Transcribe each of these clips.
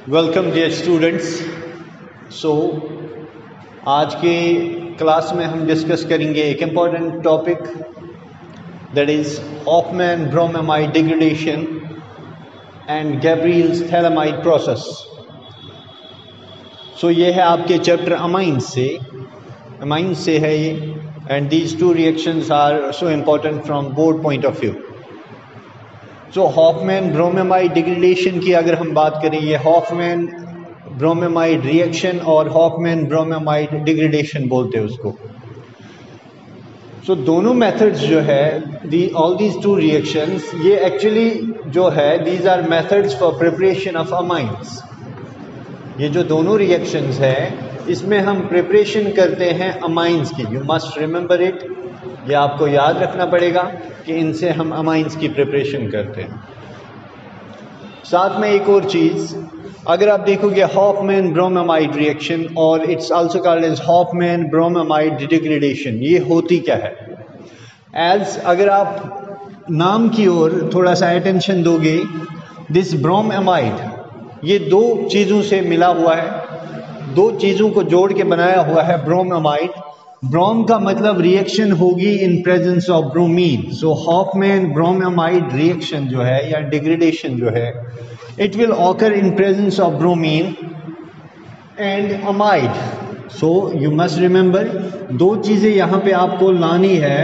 Welcome dear students. सो आज के class में हम डिस्कस करेंगे एक important topic that is Hofmann bromamide degradation and Gabriel's phthalimide process. So ये है आपके चैप्टर अमाइंस से है ये, and these two reactions are so important from board point of view. So Hofmann bromamide degradation की अगर हम बात करें, ये हॉफमैन ब्रोमामाइड रिएक्शन और हॉफमैन ब्रोमामाइड डिग्रेडेशन बोलते हैं उसको। सो दोनों मेथड्स जो है ऑल दीज टू रिएक्शंस, ये एक्चुअली जो है these are methods for preparation of amines. ये जो दोनों रिएक्शंस है इसमें हम प्रिपरेशन करते हैं अमाइंस की। यू मस्ट रिमेंबर इट, ये आपको याद रखना पड़ेगा कि इनसे हम अमाइंस की प्रिपरेशन करते हैं। साथ में एक और चीज़, अगर आप देखोगे हॉफमैन ब्रोमामाइड रिएक्शन और it's also called as Hofmann bromamide degradation, ये होती क्या है? अगर आप नाम की ओर थोड़ा सा अटेंशन दोगे, दिस ब्रोमामाइड ये दो चीज़ों से मिला हुआ है, दो चीज़ों को जोड़ के बनाया हुआ है ब्रोमामाइड। ब्रोम का मतलब रिएक्शन होगी in presence of bromine. So Hofmann bromamide reaction जो है या डिग्रेडेशन जो है, it will occur in presence of bromine and amide. So you must remember, दो चीज़ें यहाँ पे आपको लानी है।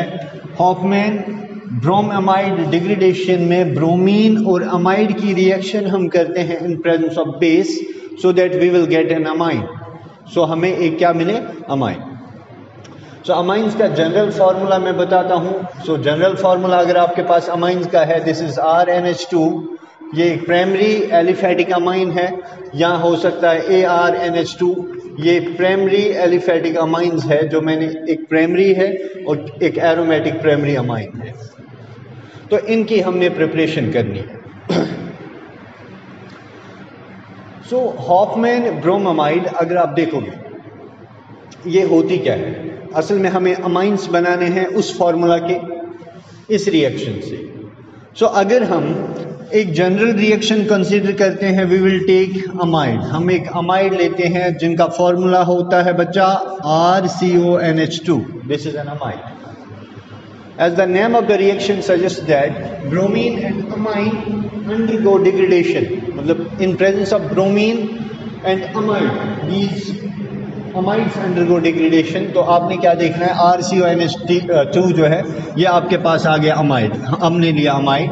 हॉफमैन ब्रोमामाइड डिग्रेडेशन में ब्रोमीन और अमाइड की रिएक्शन हम करते हैं in presence of base, so that we will get an amine. सो हमें एक क्या मिले? अमाइन। सो अमाइंस का जनरल फार्मूला मैं बताता हूँ। सो जनरल फार्मूला अगर आपके पास अमाइंस का है, दिस इज RNH2, ये एक प्राइमरी एलिफेटिक अमाइन है, या हो सकता है ARNH2, ये प्राइमरी एलिफेटिक अमाइंस है, जो मैंने एक प्राइमरी है और एक एरोमेटिक प्राइमरी अमाइन है। तो इनकी हमने प्रिपरेशन करनी है। सो हॉफमैन ब्रोमामाइड अगर आप देखोगे, ये होती क्या है? असल में हमें अमाइंस बनाने हैं उस फॉर्मूला के, इस रिएक्शन से। सो अगर हम एक जनरल रिएक्शन कंसीडर करते हैं, वी विल टेक अमाइड। हम एक अमाइड लेते हैं जिनका फॉर्मूला होता है बच्चा RCONH2। This is N amide. As the name of the reaction suggests that bromine and amine undergo degradation, मतलब in presence of bromine and amide, these amides undergo degradation। तो आपने क्या देखना है? RCONH2 जो है ये आपके पास आ गया अमाइड, हमने लिया अमाइड,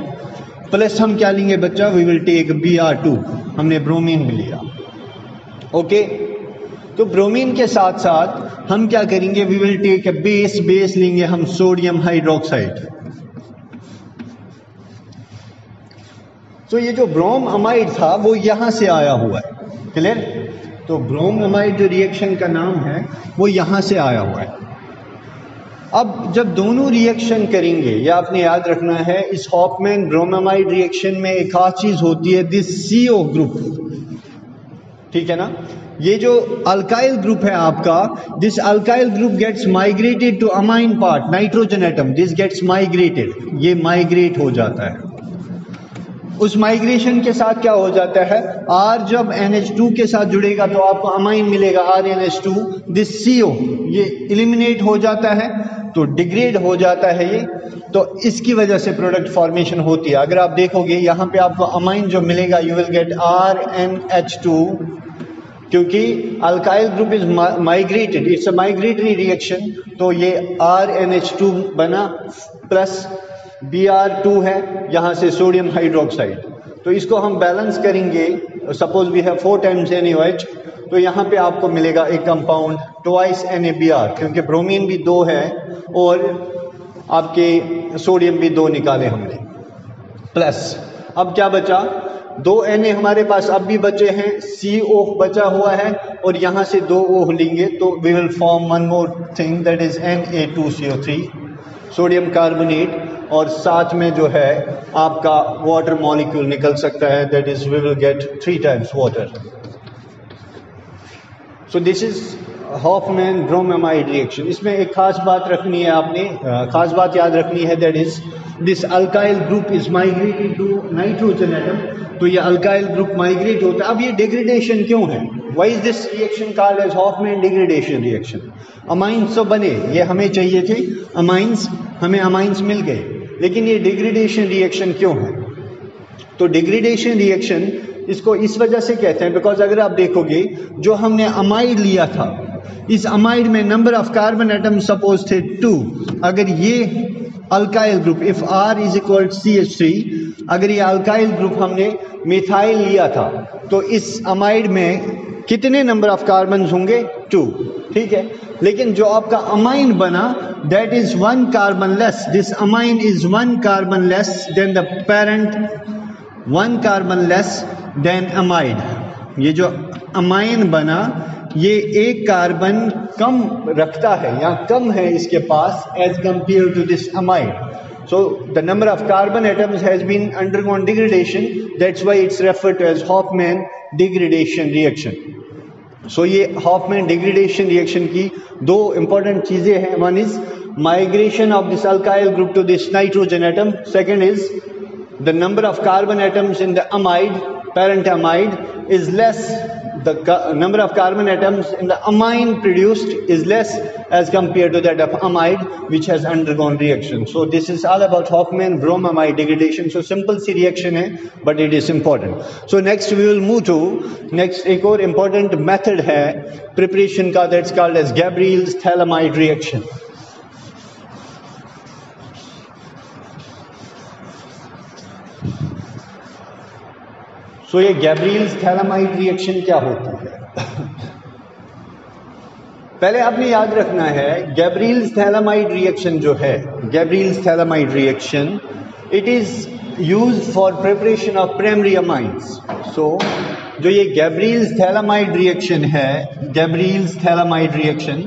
प्लस हम क्या लेंगे बच्चा? वी विल टेक Br2, हमने ब्रोमीन भी लिया। ओके, तो ब्रोमीन के साथ साथ हम क्या करेंगे? We will take a base लेंगे हम सोडियम हाइड्रोक्साइड। तो ये जो ब्रोम अमाइड था वो यहां से आया हुआ है, क्लियर? तो ब्रोम अमाइड जो रिएक्शन का नाम है वो यहां से आया हुआ है। अब जब दोनों रिएक्शन करेंगे, या आपने याद रखना है, इस हॉफमैन ब्रोमामाइड रिएक्शन में एक खास चीज होती है, दिस CO ग्रुप, ठीक है ना? ये जो अल्काइल ग्रुप है आपका, this alkyl group gets migrated to amine part, nitrogen atom, this gets migrated, ये माइग्रेट हो जाता है। उस माइग्रेशन के साथ क्या हो जाता है? R जब NH2 के साथ जुड़ेगा तो आपको अमाइन मिलेगा RNH2। दिस CO ये एलिमिनेट हो जाता है, तो डिग्रेड हो जाता है ये, तो इसकी वजह से प्रोडक्ट फॉर्मेशन होती है। अगर आप देखोगे यहाँ पे आपको अमाइन जो मिलेगा, यू विल गेट RNH2, क्योंकि alkyl group is migrated, it's a migratory reaction, तो ये RNH2 बना, प्लस Br2 है, यहाँ से सोडियम हाइड्रोक्साइड। तो इसको हम बैलेंस करेंगे, suppose we have 4 times NaOH, तो यहाँ पे आपको मिलेगा एक कंपाउंड ट्वाइस NaBr, क्योंकि ब्रोमीन भी 2 है और आपके सोडियम भी 2 निकाले हमने, प्लस अब क्या बचा? 2 Na हमारे पास अब भी बचे हैं, CO बचा हुआ है, और यहाँ से 2 O लेंगे तो we will form one more thing, that is Na2CO3, sodium carbonate, और साथ में जो है आपका वाटर मॉलिक्यूल निकल सकता है, that is we will get 3 times water. So this is Hofmann bromamide reaction, इसमें एक खास बात रखनी है आपने, खास बात याद रखनी है, that is this alkyl group is migrated to nitrogen atom. तो ये अल्काइल ग्रुप माइग्रेट होता है। अब ये डिग्रेडेशन क्यों है? Why is this reaction called as Hofmann degradation reaction? Amines तो बने, ये हमें चाहिए थे अमाइंस, हमें अमाइंस मिल गए, लेकिन ये डिग्रेडेशन रिएक्शन क्यों है? तो डिग्रेडेशन रिएक्शन इसको इस वजह से कहते हैं बिकॉज अगर आप देखोगे जो हमने अमाइड लिया था, इस अमाइड में number of carbon atom suppose थे 2। अगर ये alkyl group if R is equal CH3, अगर ये अल्काइल ग्रुप हमने मिथाइल लिया था तो इस अमाइड में कितने नंबर ऑफ कार्बन होंगे? 2, ठीक है। लेकिन जो आपका अमाइन बना that is 1 carbon less, this amine is 1 carbon less than the parent, 1 carbon less than amide. ये जो अमाइन बना ये 1 कार्बन कम रखता है या कम है इसके पास as compare to this amide. So the number of carbon atoms has been undergone degradation, that's why it's referred to as Hofmann degradation reaction. So ये Hofmann degradation reaction की 2 important चीजें हैं, one is migration of this alkyl group to this nitrogen atom, second is the number of carbon atoms in the amide, parent amide is less, the number of carbon atoms in the amine produced is less as compared to that of amide which has undergone reaction. So this is all about Hofmann bromamide degradation. So simple C reaction है but it is important. So next we will move to next एक और important method है preparation का, that's called as Gabriel's phthalimide reaction. तो ये गैब्रियल्स phthalimide reaction क्या होती है? पहले आपने याद रखना है गैब्रियल्स थैलामाइड रिएक्शन जो है, Gabriel's phthalimide reaction, it is used for preparation of primary amines. So जो ये गैब्रियल्स थैलामाइड रिएक्शन है, गैब्रियल्स थैलामाइड रिएक्शन,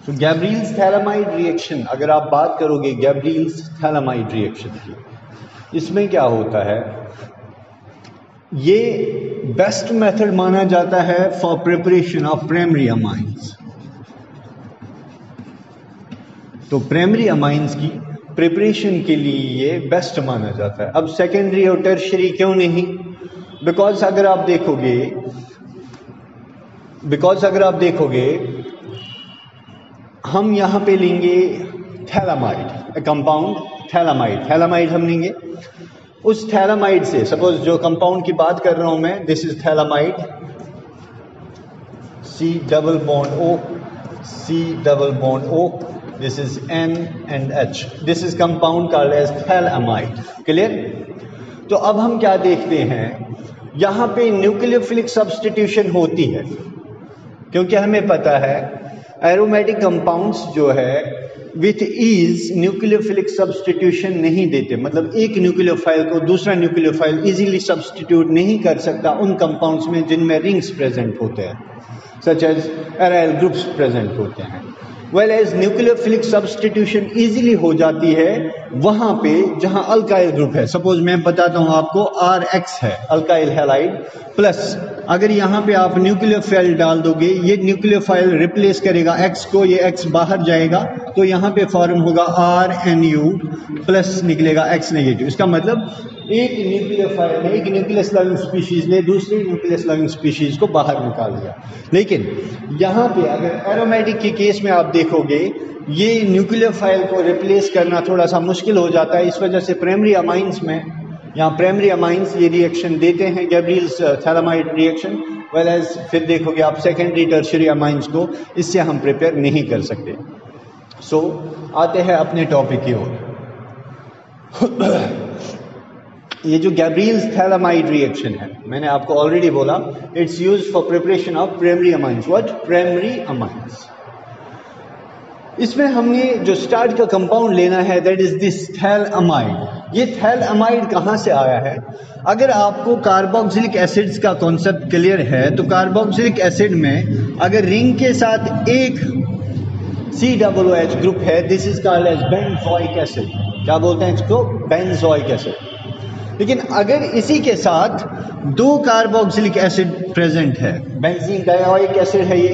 तो गैब्रियल्स थैलामाइड रिएक्शन, अगर आप बात करोगे गैब्रियल्स थैलामाइड रिएक्शन की, इसमें क्या होता है, ये बेस्ट मेथड माना जाता है for preparation of primary amines. तो प्राइमरी अमाइंस की प्रिपरेशन के लिए ये बेस्ट माना जाता है। अब सेकेंडरी और टर्शियरी क्यों नहीं? बिकॉज अगर आप देखोगे हम यहां पे लेंगे थैलामाइड, कंपाउंड थैलामाइड हम लेंगे। उस थैलामाइड से सपोज जो कंपाउंड की बात कर रहा हूं मैं, this is phthalimide, C double bond O, this is N and H, this is compound called as thalamide, clear? तो अब हम क्या देखते हैं, यहां पे न्यूक्लियोफिलिक सब्स्टिट्यूशन होती है, क्योंकि हमें पता है एरोमेटिक कंपाउंड्स जो है विथ ईज न्यूक्लियोफिलिक सब्स्टिट्यूशन नहीं देते, मतलब एक न्यूक्लियोफाइल को दूसरा न्यूक्लियोफाइल इजीली सब्स्टिट्यूट नहीं कर सकता उन कंपाउंड्स में जिनमें रिंग्स प्रेजेंट होते हैं, such as aryl groups present होते हैं। Well as nucleophilic substitution easily हो जाती है वहां पे जहां अल्काइल ग्रुप है। सपोज मैं बताता हूं आपको, RX है अल्काइल हैलाइड प्लस, अगर यहाँ पे आप न्यूक्लियोफाइल डाल दोगे, ये न्यूक्लियोफाइल रिप्लेस करेगा X को, ये X बाहर जाएगा तो यहाँ पे फॉर्म होगा RNU प्लस निकलेगा X नेगेटिव। इसका मतलब एक न्यूक्लियोफाइल ने, एक न्यूक्लियस लविंग स्पीशीज ने दूसरी न्यूक्लियस लविंग स्पीशीज को बाहर निकाल दिया। लेकिन यहाँ पे अगर एरोमेटिक के केस में आप देखोगे ये न्यूक्लियोफाइल को रिप्लेस करना थोड़ा सा मुश्किल हो जाता है, इस वजह से प्राइमरी अमाइंस में, यहाँ प्राइमरी अमाइंस ये रिएक्शन देते हैं गैब्रियल्स थैलामाइड रिएक्शन। वेल एज फिर देखोगे आप सेकेंडरी टर्शियरी अमाइंस को इससे हम प्रिपेयर नहीं कर सकते। सो आते हैं अपने टॉपिक की ओर। ये जो गैब्रियल्स थैलामाइड रिएक्शन है, मैंने आपको ऑलरेडी बोला, it's used for preparation of primary amines. What? Primary amines. इसमें हमने जो स्टार्ट का कंपाउंड लेना है दैट इज दिस थैलामाइड। ये थैलामाइड कहाँ से आया है? अगर आपको कार्बोक्सिलिक एसिड्स का कॉन्सेप्ट क्लियर है तो कार्बोक्सिलिक एसिड में अगर रिंग के साथ एक COOH ग्रुप है, this is called as benzoic acid. क्या बोलते हैं इसको, बेंजोइक एसिड। लेकिन अगर इसी के साथ 2 कार्बोक्सिलिक एसिड प्रेजेंट है, बेंजीन डाइओइक एसिड है ये,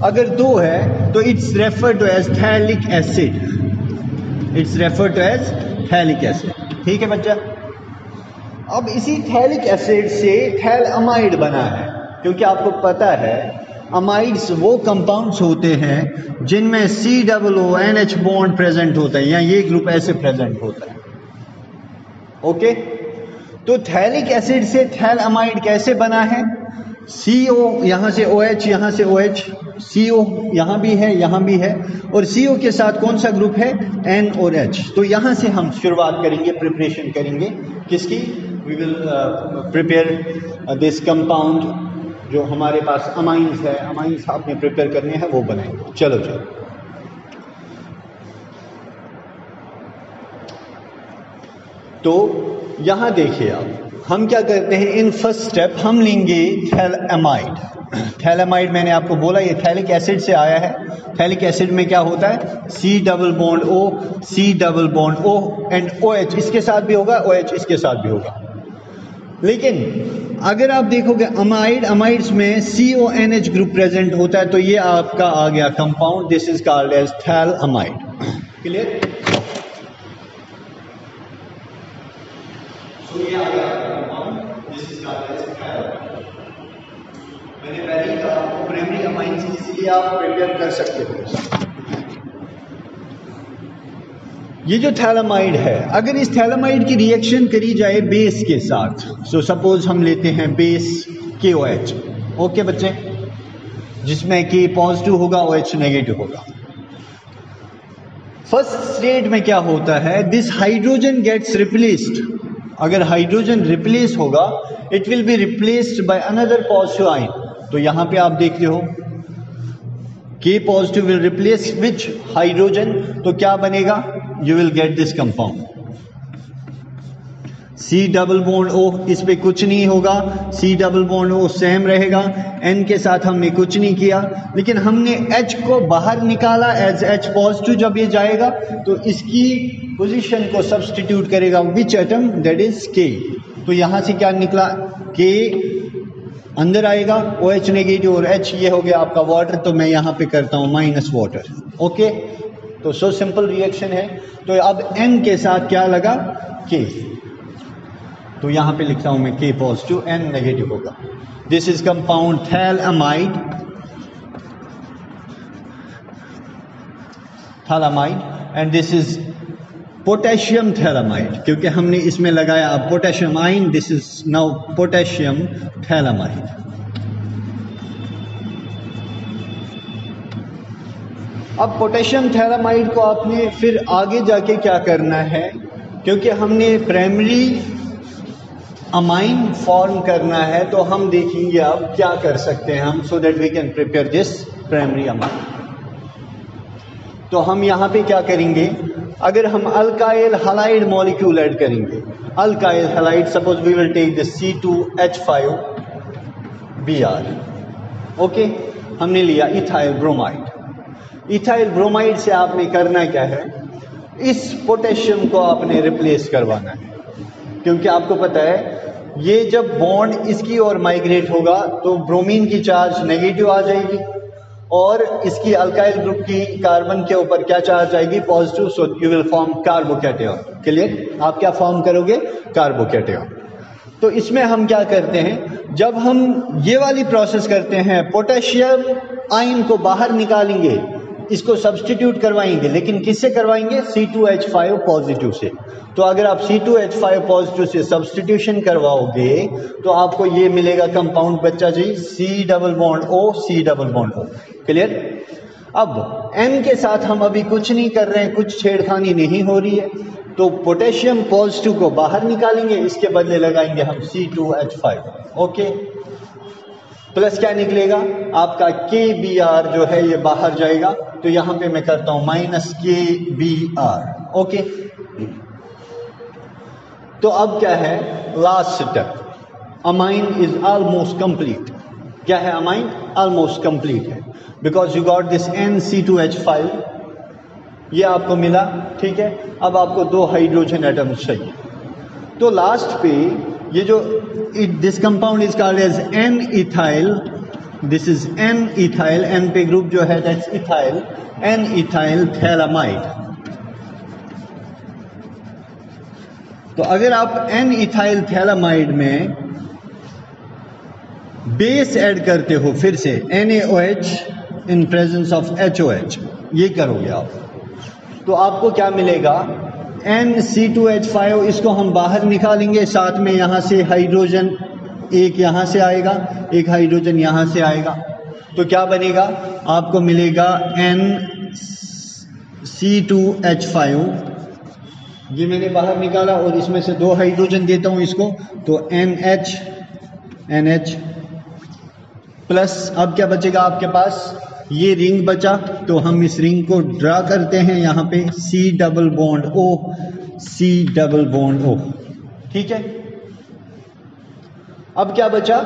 अगर 2 है तो it's referred to as phthalic acid, it's referred to as phthalic acid. ठीक है बच्चा। अब इसी थैलिक एसिड से थैलअमाइड बना है, क्योंकि आपको पता है अमाइड्स वो कंपाउंड्स होते हैं जिनमें COONH बॉन्ड प्रेजेंट होता है, या ये ग्रुप ऐसे प्रेजेंट होता है। ओके, तो थैलिक एसिड से थैलअमाइड कैसे बना है, CO यहाँ से OH, यहाँ से OH, CO यहाँ भी है, यहाँ भी है, और CO के साथ कौन सा ग्रुप है, N और H। तो यहाँ से हम शुरुआत करेंगे, प्रिपरेशन करेंगे किसकी, we will prepare this compound, जो हमारे पास अमाइंस है, अमाइंस आपने प्रिपेयर करने हैं वो बनाएंगे। चलो चलो, तो यहाँ देखिए आप, हम क्या करते हैं, इन फर्स्ट स्टेप हम लेंगे थैलअमाइड। थैलअमाइड मैंने आपको बोला ये थैलिक एसिड से आया है। थैलिक एसिड में क्या होता है, C double bond O, C double bond O and OH इसके साथ भी होगा, OH इसके साथ भी होगा। लेकिन अगर आप देखोगे अमाइड, अमाइड्स में CONH ग्रुप प्रेजेंट होता है, तो ये आपका आ गया compound, this is called as phthalimide. Clear? तो ये आ गया compound, this is called as phthalimide. मैंने पहले ही कहा आपको प्राइमरी अमाइंस इसलिए आप प्रिपेयर कर सकते हो। ये जो थैलमाइड है, अगर इस थैलमाइड की रिएक्शन करी जाए बेस के साथ, सो सपोज हम लेते हैं बेस KOH, ओके बच्चे, जिसमें कि पॉजिटिव होगा, OH नेगेटिव होगा। फर्स्ट स्टेट में क्या होता है, दिस हाइड्रोजन गेट्स रिप्लेस्ड। अगर हाइड्रोजन रिप्लेस होगा, it will be replaced by another positive ion. तो यहां पे आप देखते हो K positive will replace which hydrogen, तो क्या बनेगा, you will get this compound C double bond O, इस पे कुछ नहीं होगा, C double bond O same रहेगा, N के साथ हमने कुछ नहीं किया, लेकिन हमने H को बाहर निकाला एज H पॉजिटिव। जब ये जाएगा तो इसकी पोजीशन को सब्स्टिट्यूट करेगा विच एटम, दैट इज K। तो यहां से क्या निकला, K अंदर आएगा, OH नेगेटिव और H ये हो गया आपका वाटर, तो मैं यहां पे करता हूं माइनस वाटर। ओके, तो सो सिंपल रिएक्शन है। तो अब N के साथ क्या लगा, K, तो यहां पे लिखता हूं मैं K पॉजिटिव, N नेगेटिव होगा। This is compound phthalimide, phthalimide and this is potassium phthalimide, क्योंकि हमने इसमें लगाया अब potassium ion, this is now potassium phthalimide. अब पोटेशियम थैलामाइड को आपने फिर आगे जाके क्या करना है, क्योंकि हमने प्राइमरी अमाइन फॉर्म करना है, तो हम देखेंगे अब क्या कर सकते हैं हम, so that we can prepare this primary amine. तो हम यहाँ पे क्या करेंगे, अगर हम अल्काइल हलाइड मॉलिक्यूल ऐड करेंगे, alkyl halide, suppose we will take this C2H5Br, okay, हमने लिया इथाइल ब्रोमाइड। इथाइल ब्रोमाइड से आपने करना क्या है, इस पोटेशियम को आपने रिप्लेस करवाना है, क्योंकि आपको पता है ये जब बॉन्ड इसकी ओर माइग्रेट होगा तो ब्रोमीन की चार्ज नेगेटिव आ जाएगी और इसकी अल्काइल ग्रुप की कार्बन के ऊपर क्या चार्ज आएगी, positive, so you will form carbocation. Clear? आप क्या फॉर्म करोगे, कार्बोकैटायन। तो इसमें हम क्या करते हैं, जब हम ये वाली प्रोसेस करते हैं, पोटेशियम आयन को बाहर निकालेंगे, इसको सब्स्टिट्यूट करवाएंगे, लेकिन किससे करवाएंगे, C2H5 पॉजिटिव से। तो अगर आप C2H5 पॉजिटिव से सब्स्टिट्यूशन करवाओगे तो आपको ये मिलेगा कंपाउंड बच्चा जी, C double bond O, C double bond O। Clear? अब N के साथ हम अभी कुछ नहीं कर रहे हैं, कुछ छेड़खानी नहीं हो रही है, तो पोटेशियम पॉजिटिव को बाहर निकालेंगे, इसके बदले लगाएंगे हम C2H5। ओके, प्लस क्या निकलेगा आपका KBr जो है ये बाहर जाएगा, तो यहां पे मैं करता हूं माइनस KBr। ओके, तो अब क्या है, last step, amine is almost complete. क्या है अमाइन? ऑलमोस्ट कंप्लीट है, because you got this NC2H5 ये आपको मिला, ठीक है। अब आपको 2 हाइड्रोजन एटम्स चाहिए, तो लास्ट पे ये जो this compound is called as N ethyl, this is N ethyl, N पे ग्रुप जो है that's ethyl, N ethyl phthalamide. तो अगर आप एन इथाइल थैलामाइड में बेस ऐड करते हो फिर से NaOH in presence of HOH, ये करोगे आप, तो आपको क्या मिलेगा, NC2H5, इसको हम बाहर निकालेंगे, साथ में यहां से हाइड्रोजन एक यहां से आएगा, एक हाइड्रोजन यहां से आएगा, तो क्या बनेगा, आपको मिलेगा NC2H5, ये मैंने बाहर निकाला और इसमें से 2 हाइड्रोजन देता हूं इसको, तो NH प्लस, अब क्या बचेगा आपके पास, ये रिंग बचा, तो हम इस रिंग को ड्रा करते हैं यहाँ पे, C double bond O, C double bond O, ठीक है। अब क्या बचा,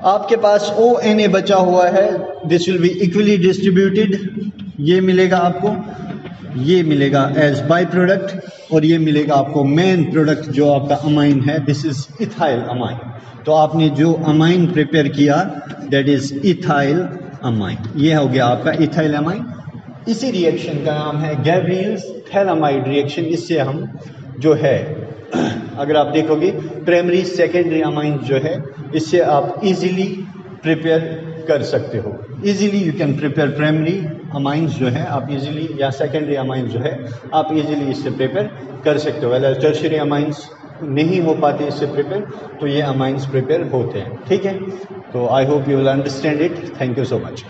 आपके पास ONA बचा हुआ है, this will be equally distributed, ये मिलेगा आपको, ये मिलेगा एज बाई प्रोडक्ट, और ये मिलेगा आपको मेन प्रोडक्ट जो आपका अमाइन है, दिस इज इथाइल अमाइन। तो आपने जो अमाइन प्रिपेयर किया दैट इज इथाइल अमाइन, ये हो गया आपका इथाइल अमाइन। इसी रिएक्शन का नाम है गैब्रियल्स थैलामाइड रिएक्शन। इससे हम जो है अगर आप देखोगे प्राइमरी सेकेंडरी अमाइन जो है, इससे आप इजीली प्रिपेयर कर सकते हो, easily you can prepare primary amines जो है आप इजीली, या सेकेंडरी अमाइंस जो है आप इजीली इससे प्रिपेयर कर सकते हो। अगर टर्शियरी अमाइंस नहीं हो पाते इससे प्रिपेयर, तो ये अमाइंस प्रिपेयर होते हैं, ठीक है। तो I hope you will understand it, thank you so much.